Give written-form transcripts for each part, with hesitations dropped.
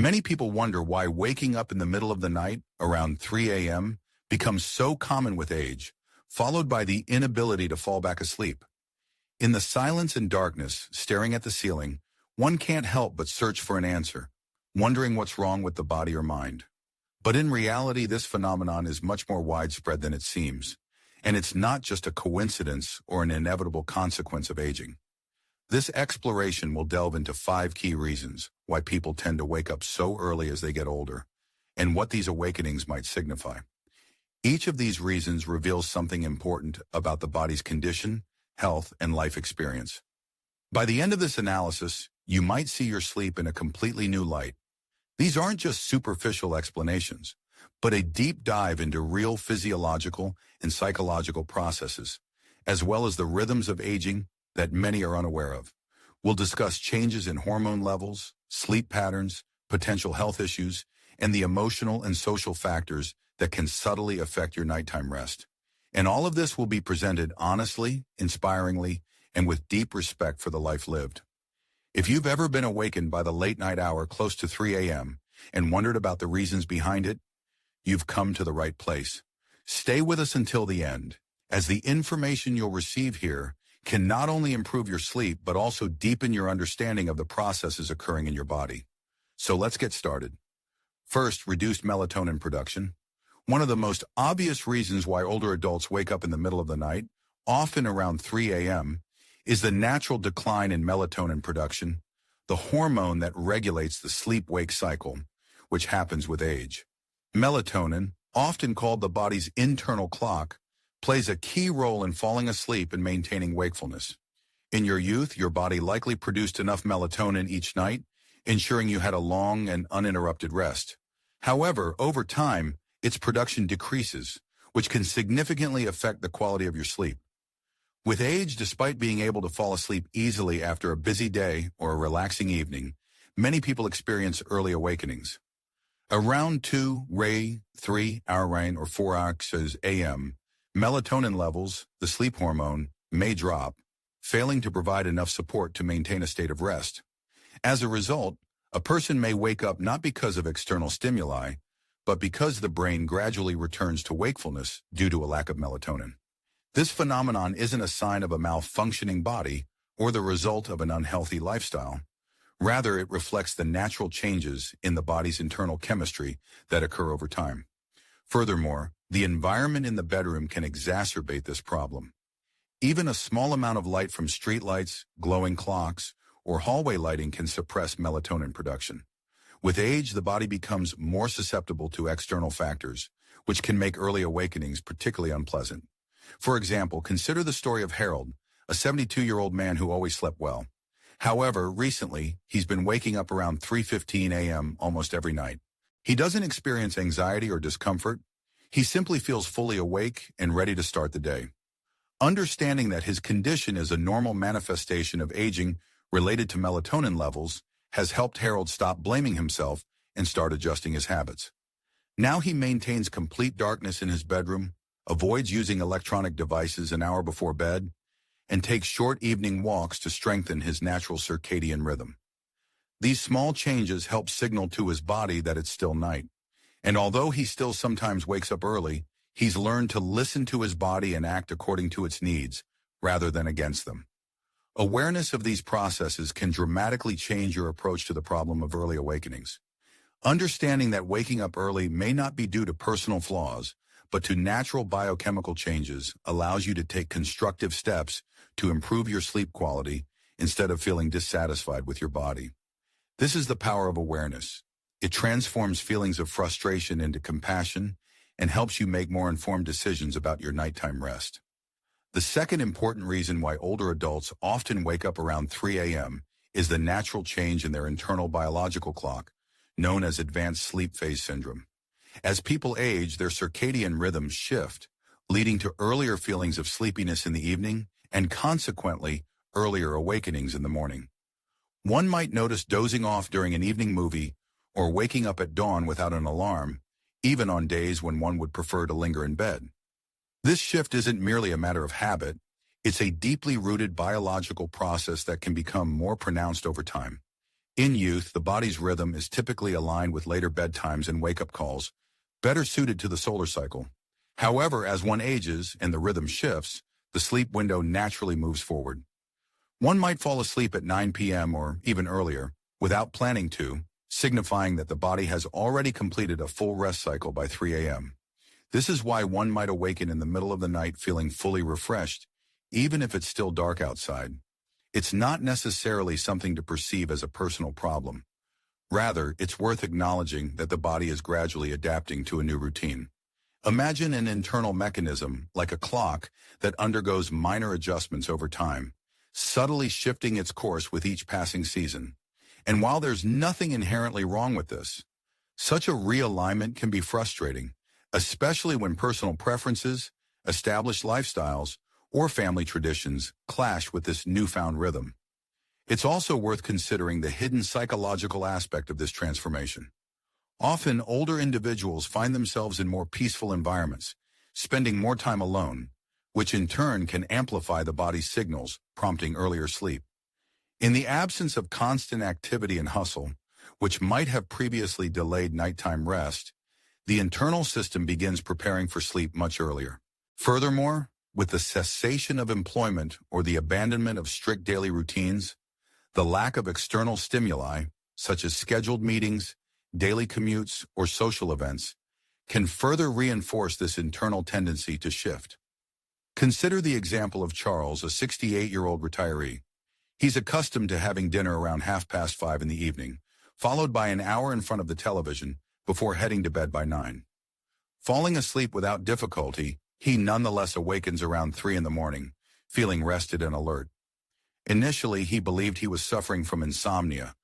Many people wonder why waking up in the middle of the night, around 3 a.m., becomes so common with age, followed by the inability to fall back asleep. In the silence and darkness, staring at the ceiling, one can't help but search for an answer, wondering what's wrong with the body or mind. But in reality, this phenomenon is much more widespread than it seems, and it's not just a coincidence or an inevitable consequence of aging. This exploration will delve into 5 key reasons why people tend to wake up so early as they get older, and what these awakenings might signify. Each of these reasons reveals something important about the body's condition, health, and life experience. By the end of this analysis, you might see your sleep in a completely new light. These aren't just superficial explanations, but a deep dive into real physiological and psychological processes, as well as the rhythms of aging that many are unaware of. We'll discuss changes in hormone levels, sleep patterns, potential health issues, and the emotional and social factors that can subtly affect your nighttime rest. And all of this will be presented honestly, inspiringly, and with deep respect for the life lived. If you've ever been awakened by the late night hour close to 3 a.m. and wondered about the reasons behind it, you've come to the right place. Stay with us until the end, as the information you'll receive here can not only improve your sleep, but also deepen your understanding of the processes occurring in your body. So let's get started. First, reduced melatonin production. One of the most obvious reasons why older adults wake up in the middle of the night, often around 3 a.m., is the natural decline in melatonin production, the hormone that regulates the sleep-wake cycle, which happens with age. Melatonin, often called the body's internal clock, plays a key role in falling asleep and maintaining wakefulness. In your youth, your body likely produced enough melatonin each night, ensuring you had a long and uninterrupted rest. However, over time, its production decreases, which can significantly affect the quality of your sleep. With age, despite being able to fall asleep easily after a busy day or a relaxing evening, many people experience early awakenings. Around 3 hour or 4 hours a.m., melatonin levels, the sleep hormone, may drop, failing to provide enough support to maintain a state of rest. As a result, a person may wake up not because of external stimuli, but because the brain gradually returns to wakefulness due to a lack of melatonin. This phenomenon isn't a sign of a malfunctioning body or the result of an unhealthy lifestyle. Rather, it reflects the natural changes in the body's internal chemistry that occur over time. Furthermore, the environment in the bedroom can exacerbate this problem. Even a small amount of light from streetlights, glowing clocks, or hallway lighting can suppress melatonin production. With age, the body becomes more susceptible to external factors, which can make early awakenings particularly unpleasant. For example, consider the story of Harold, a 72-year-old man who always slept well. However, recently, he's been waking up around 3:15 a.m. almost every night. He doesn't experience anxiety or discomfort. He simply feels fully awake and ready to start the day. Understanding that his condition is a normal manifestation of aging related to melatonin levels has helped Harold stop blaming himself and start adjusting his habits. Now he maintains complete darkness in his bedroom, avoids using electronic devices an hour before bed, and takes short evening walks to strengthen his natural circadian rhythm. These small changes help signal to his body that it's still night. And although he still sometimes wakes up early, he's learned to listen to his body and act according to its needs, rather than against them. Awareness of these processes can dramatically change your approach to the problem of early awakenings. Understanding that waking up early may not be due to personal flaws, but to natural biochemical changes allows you to take constructive steps to improve your sleep quality instead of feeling dissatisfied with your body. This is the power of awareness. It transforms feelings of frustration into compassion and helps you make more informed decisions about your nighttime rest. The second important reason why older adults often wake up around 3 a.m. is the natural change in their internal biological clock, known as advanced sleep phase syndrome. As people age, their circadian rhythms shift, leading to earlier feelings of sleepiness in the evening and consequently earlier awakenings in the morning. One might notice dozing off during an evening movie or waking up at dawn without an alarm, even on days when one would prefer to linger in bed. This shift isn't merely a matter of habit, it's a deeply rooted biological process that can become more pronounced over time. In youth, the body's rhythm is typically aligned with later bedtimes and wake-up calls, better suited to the solar cycle. However, as one ages and the rhythm shifts, the sleep window naturally moves forward. One might fall asleep at 9 p.m. or even earlier, without planning to, signifying that the body has already completed a full rest cycle by 3 a.m. This is why one might awaken in the middle of the night feeling fully refreshed, even if it's still dark outside. It's not necessarily something to perceive as a personal problem. Rather, it's worth acknowledging that the body is gradually adapting to a new routine. Imagine an internal mechanism, like a clock, that undergoes minor adjustments over time, subtly shifting its course with each passing season. And while there's nothing inherently wrong with this, such a realignment can be frustrating, especially when personal preferences, established lifestyles, or family traditions clash with this newfound rhythm. It's also worth considering the hidden psychological aspect of this transformation. Often, older individuals find themselves in more peaceful environments, spending more time alone, which in turn can amplify the body's signals, prompting earlier sleep. In the absence of constant activity and hustle, which might have previously delayed nighttime rest, the internal system begins preparing for sleep much earlier. Furthermore, with the cessation of employment or the abandonment of strict daily routines, the lack of external stimuli, such as scheduled meetings, daily commutes, or social events, can further reinforce this internal tendency to shift. Consider the example of Charles, a 68-year-old retiree. He's accustomed to having dinner around 5:30 in the evening, followed by an hour in front of the television before heading to bed by 9. Falling asleep without difficulty, he nonetheless awakens around 3 in the morning, feeling rested and alert. Initially, he believed he was suffering from insomnia,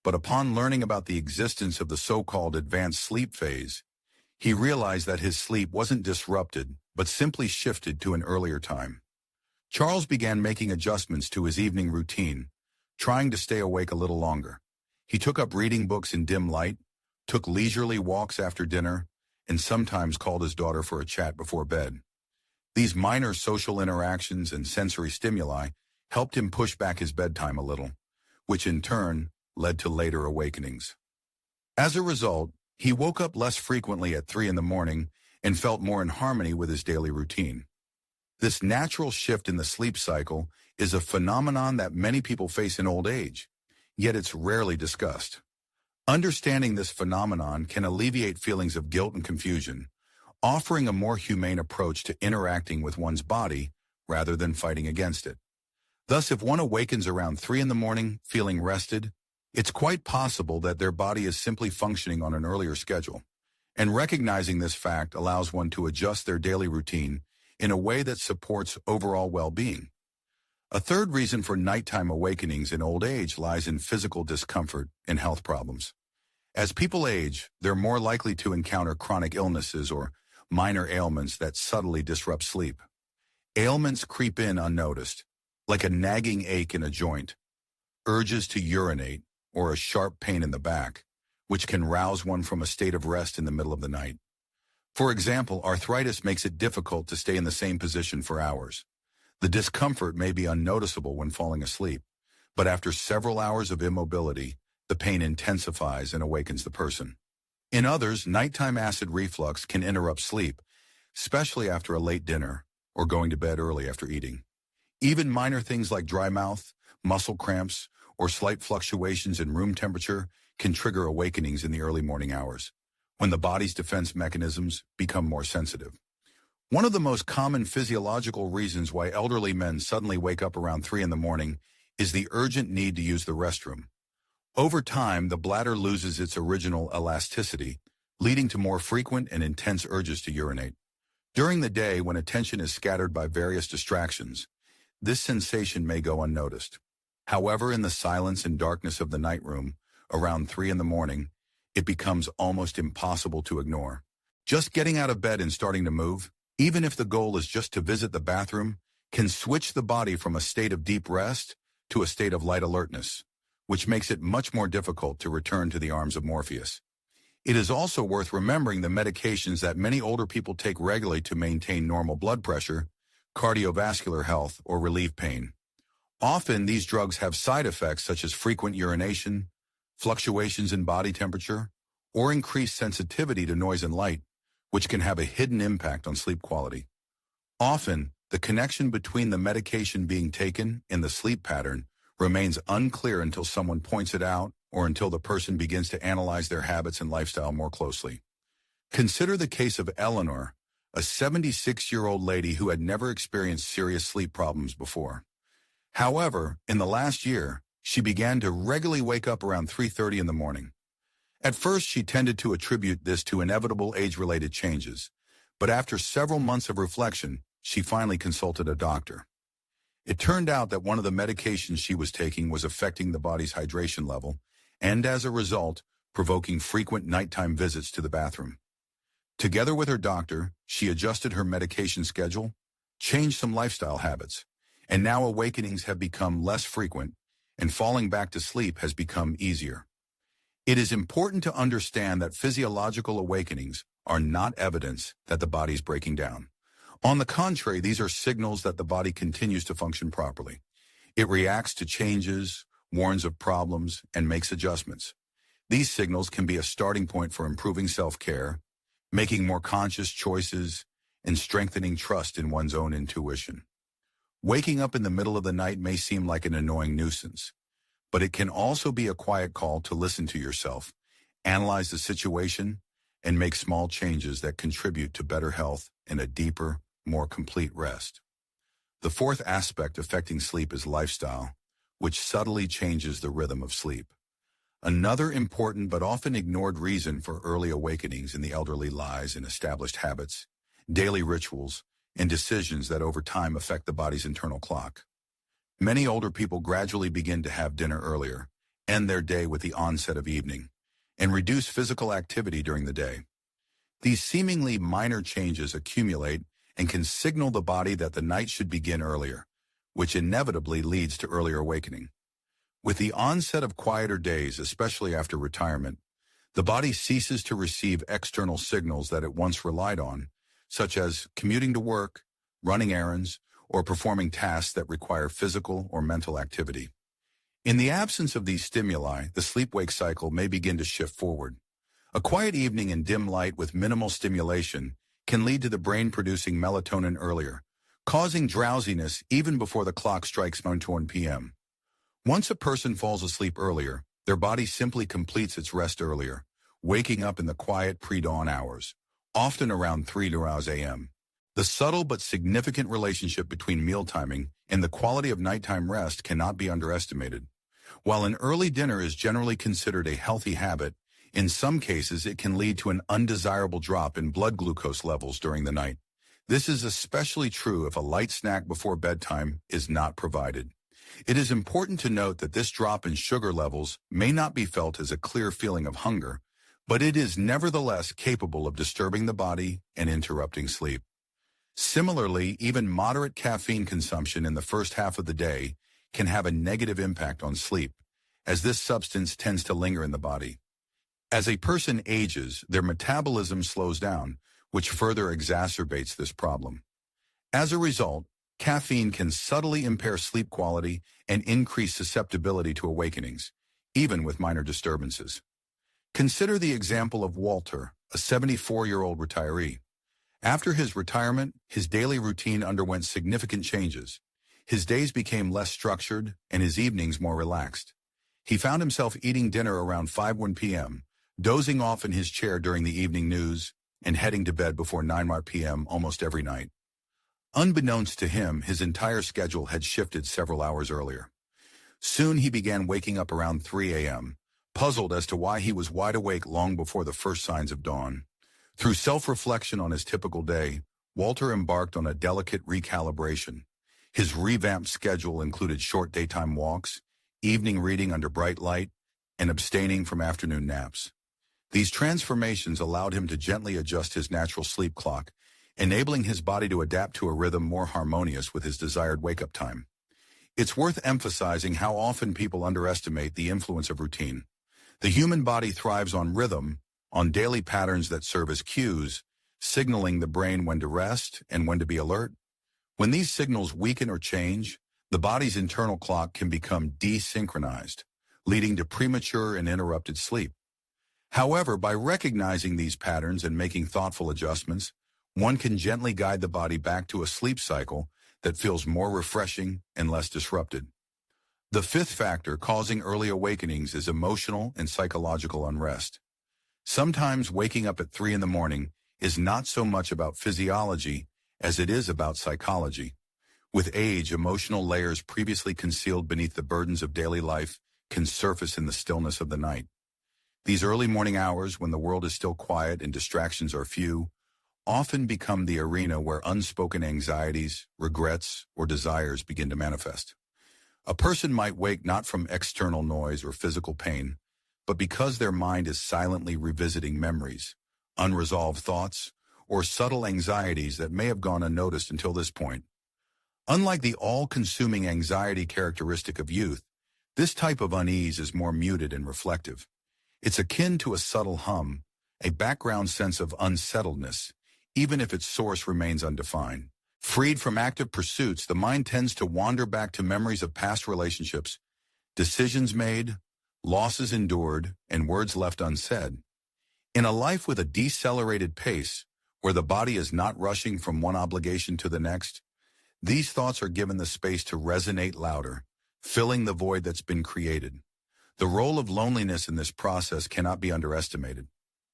but upon learning about the existence of the so-called advanced sleep phase, he realized that his sleep wasn't disrupted, but simply shifted to an earlier time. Charles began making adjustments to his evening routine, trying to stay awake a little longer. He took up reading books in dim light, took leisurely walks after dinner, and sometimes called his daughter for a chat before bed. These minor social interactions and sensory stimuli helped him push back his bedtime a little, which in turn led to later awakenings. As a result, he woke up less frequently at 3 in the morning and felt more in harmony with his daily routine. This natural shift in the sleep cycle is a phenomenon that many people face in old age, yet it's rarely discussed. Understanding this phenomenon can alleviate feelings of guilt and confusion, offering a more humane approach to interacting with one's body rather than fighting against it. Thus, if one awakens around 3 in the morning feeling rested, it's quite possible that their body is simply functioning on an earlier schedule, and recognizing this fact allows one to adjust their daily routine in a way that supports overall well-being. A third reason for nighttime awakenings in old age lies in physical discomfort and health problems. As people age, they're more likely to encounter chronic illnesses or minor ailments that subtly disrupt sleep. Ailments creep in unnoticed, like a nagging ache in a joint, urges to urinate, or a sharp pain in the back, which can rouse one from a state of rest in the middle of the night. For example, arthritis makes it difficult to stay in the same position for hours. The discomfort may be unnoticeable when falling asleep, but after several hours of immobility, the pain intensifies and awakens the person. In others, nighttime acid reflux can interrupt sleep, especially after a late dinner or going to bed early after eating. Even minor things like dry mouth, muscle cramps, or slight fluctuations in room temperature can trigger awakenings in the early morning hours, when the body's defense mechanisms become more sensitive. One of the most common physiological reasons why elderly men suddenly wake up around 3 in the morning is the urgent need to use the restroom. Over time, the bladder loses its original elasticity, leading to more frequent and intense urges to urinate. During the day, when attention is scattered by various distractions, this sensation may go unnoticed. However, in the silence and darkness of the night room, around 3 in the morning, it becomes almost impossible to ignore. Just getting out of bed and starting to move, even if the goal is just to visit the bathroom, can switch the body from a state of deep rest to a state of light alertness, which makes it much more difficult to return to the arms of Morpheus. It is also worth remembering the medications that many older people take regularly to maintain normal blood pressure, cardiovascular health, or relieve pain. Often, these drugs have side effects such as frequent urination, fluctuations in body temperature, or increased sensitivity to noise and light, which can have a hidden impact on sleep quality. Often, the connection between the medication being taken and the sleep pattern remains unclear until someone points it out or until the person begins to analyze their habits and lifestyle more closely. Consider the case of Eleanor, a 76-year-old lady who had never experienced serious sleep problems before. However, in the last year, she began to regularly wake up around 3:30 in the morning. At first, she tended to attribute this to inevitable age-related changes, but after several months of reflection, she finally consulted a doctor. It turned out that one of the medications she was taking was affecting the body's hydration level, and as a result, provoking frequent nighttime visits to the bathroom. Together with her doctor, she adjusted her medication schedule, changed some lifestyle habits, and now awakenings have become less frequent, and falling back to sleep has become easier. It is important to understand that physiological awakenings are not evidence that the body is breaking down. On the contrary, these are signals that the body continues to function properly. It reacts to changes, warns of problems, and makes adjustments. These signals can be a starting point for improving self-care, making more conscious choices, and strengthening trust in one's own intuition. Waking up in the middle of the night may seem like an annoying nuisance, but it can also be a quiet call to listen to yourself, analyze the situation, and make small changes that contribute to better health and a deeper, more complete rest. The fourth aspect affecting sleep is lifestyle, which subtly changes the rhythm of sleep. Another important but often ignored reason for early awakenings in the elderly lies in established habits, daily rituals, and decisions that over time affect the body's internal clock. Many older people gradually begin to have dinner earlier, end their day with the onset of evening, and reduce physical activity during the day. These seemingly minor changes accumulate and can signal the body that the night should begin earlier, which inevitably leads to earlier awakening. With the onset of quieter days, especially after retirement, the body ceases to receive external signals that it once relied on, such as commuting to work, running errands, or performing tasks that require physical or mental activity. In the absence of these stimuli, the sleep-wake cycle may begin to shift forward. A quiet evening in dim light with minimal stimulation can lead to the brain producing melatonin earlier, causing drowsiness even before the clock strikes 1 p.m. Once a person falls asleep earlier, their body simply completes its rest earlier, waking up in the quiet pre-dawn hours, often around 3 a.m. The subtle but significant relationship between meal timing and the quality of nighttime rest cannot be underestimated. While an early dinner is generally considered a healthy habit, in some cases it can lead to an undesirable drop in blood glucose levels during the night. This is especially true if a light snack before bedtime is not provided. It is important to note that this drop in sugar levels may not be felt as a clear feeling of hunger, but it is nevertheless capable of disturbing the body and interrupting sleep. Similarly, even moderate caffeine consumption in the first half of the day can have a negative impact on sleep, as this substance tends to linger in the body. As a person ages, their metabolism slows down, which further exacerbates this problem. As a result, caffeine can subtly impair sleep quality and increase susceptibility to awakenings, even with minor disturbances. Consider the example of Walter, a 74-year-old retiree. After his retirement, his daily routine underwent significant changes. His days became less structured and his evenings more relaxed. He found himself eating dinner around 1 p.m., dozing off in his chair during the evening news, and heading to bed before 9 p.m. almost every night. Unbeknownst to him, his entire schedule had shifted several hours earlier. Soon he began waking up around 3 a.m., puzzled as to why he was wide awake long before the first signs of dawn. Through self-reflection on his typical day, Walter embarked on a delicate recalibration. His revamped schedule included short daytime walks, evening reading under bright light, and abstaining from afternoon naps. These transformations allowed him to gently adjust his natural sleep clock, enabling his body to adapt to a rhythm more harmonious with his desired wake-up time. It's worth emphasizing how often people underestimate the influence of routine. The human body thrives on rhythm, on daily patterns that serve as cues, signaling the brain when to rest and when to be alert. When these signals weaken or change, the body's internal clock can become desynchronized, leading to premature and interrupted sleep. However, by recognizing these patterns and making thoughtful adjustments, one can gently guide the body back to a sleep cycle that feels more refreshing and less disrupted. The fifth factor causing early awakenings is emotional and psychological unrest. Sometimes waking up at 3 in the morning is not so much about physiology as it is about psychology. With age, emotional layers previously concealed beneath the burdens of daily life can surface in the stillness of the night. These early morning hours, when the world is still quiet and distractions are few, often become the arena where unspoken anxieties, regrets, or desires begin to manifest. A person might wake not from external noise or physical pain, but because their mind is silently revisiting memories, unresolved thoughts, or subtle anxieties that may have gone unnoticed until this point. Unlike the all-consuming anxiety characteristic of youth, this type of unease is more muted and reflective. It's akin to a subtle hum, a background sense of unsettledness, even if its source remains undefined. Freed from active pursuits, the mind tends to wander back to memories of past relationships, decisions made, losses endured, and words left unsaid. In a life with a decelerated pace, where the body is not rushing from one obligation to the next, these thoughts are given the space to resonate louder, filling the void that's been created. The role of loneliness in this process cannot be underestimated.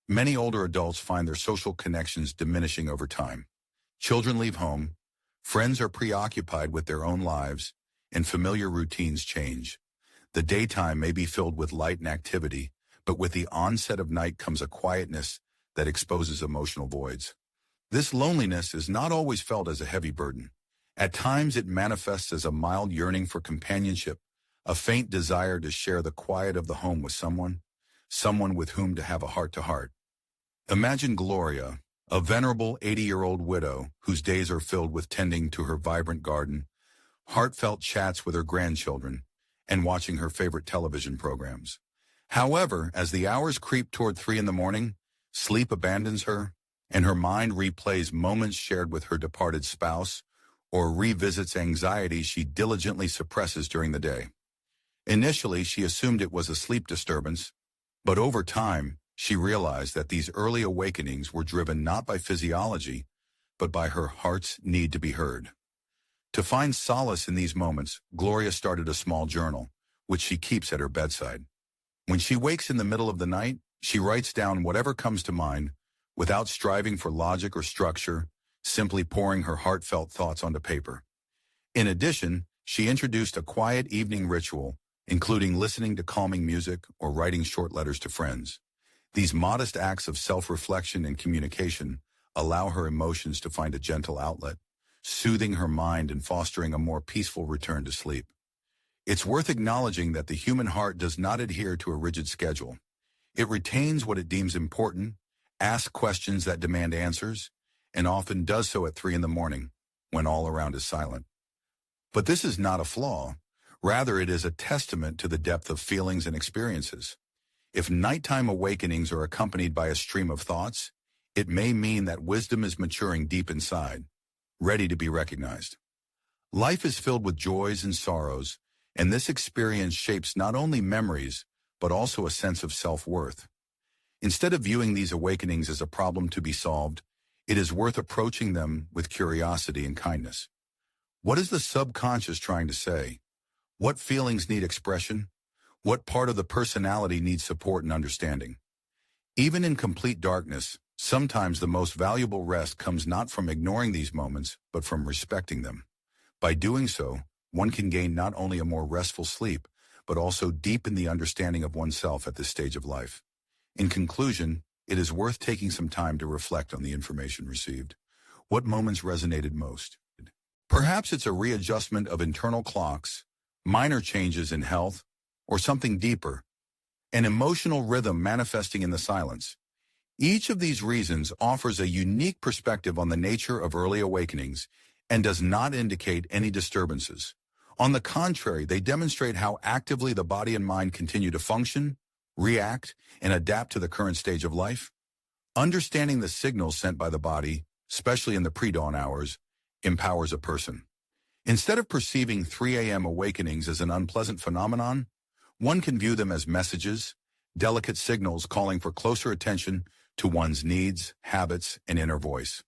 Many older adults find their social connections diminishing over time. Children leave home, friends are preoccupied with their own lives, and familiar routines change. The daytime may be filled with light and activity, but with the onset of night comes a quietness that exposes emotional voids. This loneliness is not always felt as a heavy burden. At times it manifests as a mild yearning for companionship, a faint desire to share the quiet of the home with someone with whom to have a heart-to-heart. Imagine Gloria, a venerable 80-year-old widow whose days are filled with tending to her vibrant garden, heartfelt chats with her grandchildren, and watching her favorite television programs. However, as the hours creep toward 3 in the morning, sleep abandons her, and her mind replays moments shared with her departed spouse or revisits anxieties she diligently suppresses during the day. Initially, she assumed it was a sleep disturbance, but over time, she realized that these early awakenings were driven not by physiology, but by her heart's need to be heard. To find solace in these moments, Gloria started a small journal, which she keeps at her bedside. When she wakes in the middle of the night, she writes down whatever comes to mind, without striving for logic or structure, simply pouring her heartfelt thoughts onto paper. In addition, she introduced a quiet evening ritual, including listening to calming music or writing short letters to friends. These modest acts of self-reflection and communication allow her emotions to find a gentle outlet, soothing her mind and fostering a more peaceful return to sleep. It's worth acknowledging that the human heart does not adhere to a rigid schedule. It retains what it deems important, asks questions that demand answers, and often does so at 3 in the morning, when all around is silent. But this is not a flaw. Rather, it is a testament to the depth of feelings and experiences. If nighttime awakenings are accompanied by a stream of thoughts, it may mean that wisdom is maturing deep inside, ready to be recognized. Life is filled with joys and sorrows, and this experience shapes not only memories, but also a sense of self-worth. Instead of viewing these awakenings as a problem to be solved, it is worth approaching them with curiosity and kindness. What is the subconscious trying to say? What feelings need expression? What part of the personality needs support and understanding? Even in complete darkness, sometimes the most valuable rest comes not from ignoring these moments, but from respecting them. By doing so, one can gain not only a more restful sleep, but also deepen the understanding of oneself at this stage of life. In conclusion, it is worth taking some time to reflect on the information received. What moments resonated most? Perhaps it's a readjustment of internal clocks, minor changes in health, or something deeper, an emotional rhythm manifesting in the silence. Each of these reasons offers a unique perspective on the nature of early awakenings and does not indicate any disturbances. On the contrary, they demonstrate how actively the body and mind continue to function, react, and adapt to the current stage of life. Understanding the signals sent by the body, especially in the pre-dawn hours, empowers a person. Instead of perceiving 3 a.m. awakenings as an unpleasant phenomenon, One can view them as messages, delicate signals calling for closer attention to one's needs, habits, and inner voice.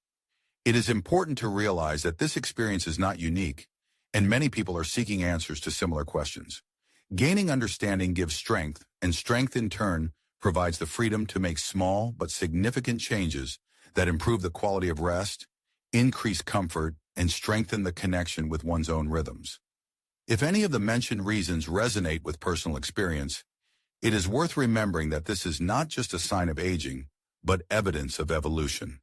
It is important to realize that this experience is not unique, and many people are seeking answers to similar questions. Gaining understanding gives strength, and strength in turn provides the freedom to make small but significant changes that improve the quality of rest, increase comfort, and strengthen the connection with one's own rhythms. If any of the mentioned reasons resonate with personal experience, it is worth remembering that this is not just a sign of aging, but evidence of evolution.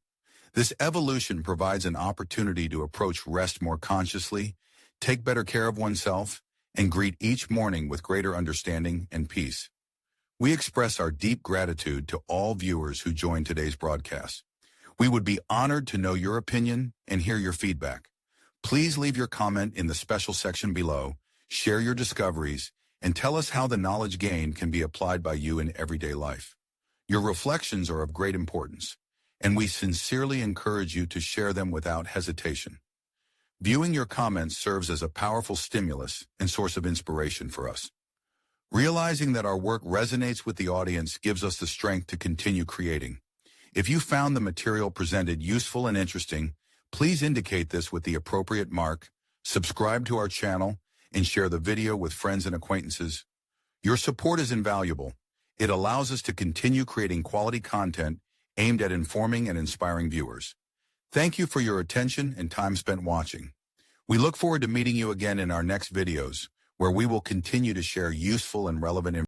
This evolution provides an opportunity to approach rest more consciously, take better care of oneself, and greet each morning with greater understanding and peace. We express our deep gratitude to all viewers who joined today's broadcast. We would be honored to know your opinion and hear your feedback. Please leave your comment in the special section below, share your discoveries, and tell us how the knowledge gained can be applied by you in everyday life. Your reflections are of great importance, and we sincerely encourage you to share them without hesitation. Viewing your comments serves as a powerful stimulus and source of inspiration for us. Realizing that our work resonates with the audience gives us the strength to continue creating. If you found the material presented useful and interesting, please indicate this with the appropriate mark, subscribe to our channel, and share the video with friends and acquaintances. Your support is invaluable. It allows us to continue creating quality content aimed at informing and inspiring viewers. Thank you for your attention and time spent watching. We look forward to meeting you again in our next videos, where we will continue to share useful and relevant information.